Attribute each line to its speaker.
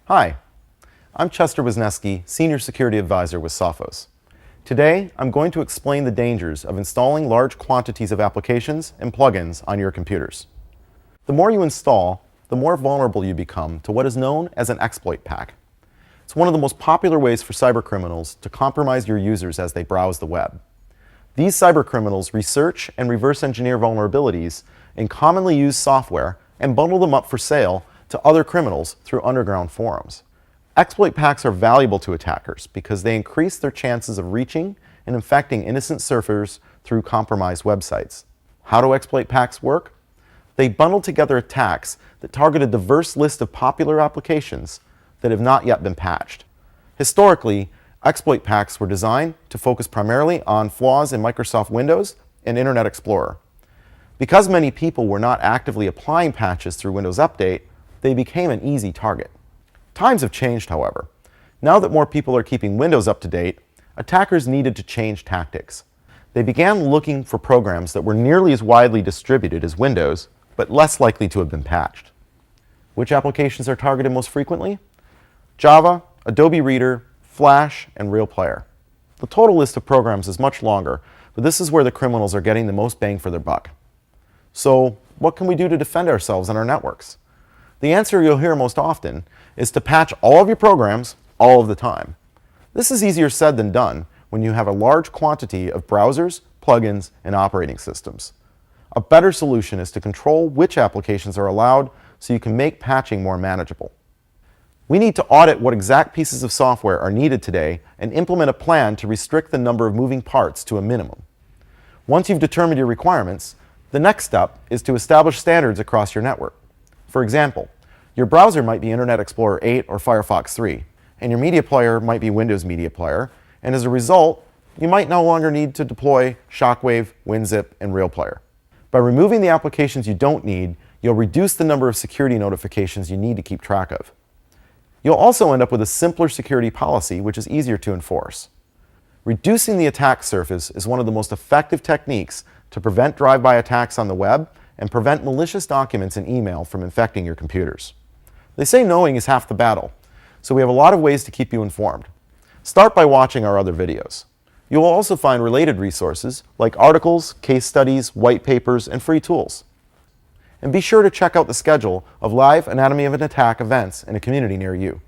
Speaker 1: Hi, I'm Chester Wisniewski, Senior Security Advisor with Sophos. Today, I'm going to explain the dangers of installing large quantities of applications and plugins on your computers. The more you install, the more vulnerable you become to what is known as an exploit pack. It's one of the most popular ways for cybercriminals to compromise your users as they browse the web. These cybercriminals research and reverse engineer vulnerabilities in commonly used software and bundle them up for sale to other criminals through underground forums. Exploit packs are valuable to attackers because they increase their chances of reaching and infecting innocent surfers through compromised websites. How do exploit packs work? They bundle together attacks that target a diverse list of popular applications that have not yet been patched. Historically, exploit packs were designed to focus primarily on flaws in Microsoft Windows and Internet Explorer. Because many people were not actively applying patches through Windows Update, they became an easy target. Times have changed, however. Now that more people are keeping Windows up to date, attackers needed to change tactics. They began looking for programs that were nearly as widely distributed as Windows, but less likely to have been patched. Which applications are targeted most frequently? Java, Adobe Reader, Flash, and Real Player. The total list of programs is much longer, but this is where the criminals are getting the most bang for their buck. So, what can we do to defend ourselves and our networks? The answer you'll hear most often is to patch all of your programs all of the time. This is easier said than done when you have a large quantity of browsers, plugins, and operating systems. A better solution is to control which applications are allowed so you can make patching more manageable. We need to audit what exact pieces of software are needed today and implement a plan to restrict the number of moving parts to a minimum. Once you've determined your requirements, the next step is to establish standards across your network. For example, your browser might be Internet Explorer 8 or Firefox 3, and your media player might be Windows Media Player, and as a result, you might no longer need to deploy Shockwave, WinZip, and Real Player. By removing the applications you don't need, you'll reduce the number of security notifications you need to keep track of. You'll also end up with a simpler security policy, which is easier to enforce. Reducing the attack surface is one of the most effective techniques to prevent drive-by attacks on the web and prevent malicious documents and email from infecting your computers. They say knowing is half the battle, so we have a lot of ways to keep you informed. Start by watching our other videos. You will also find related resources like articles, case studies, white papers, and free tools. And be sure to check out the schedule of live Anatomy of an Attack events in a community near you.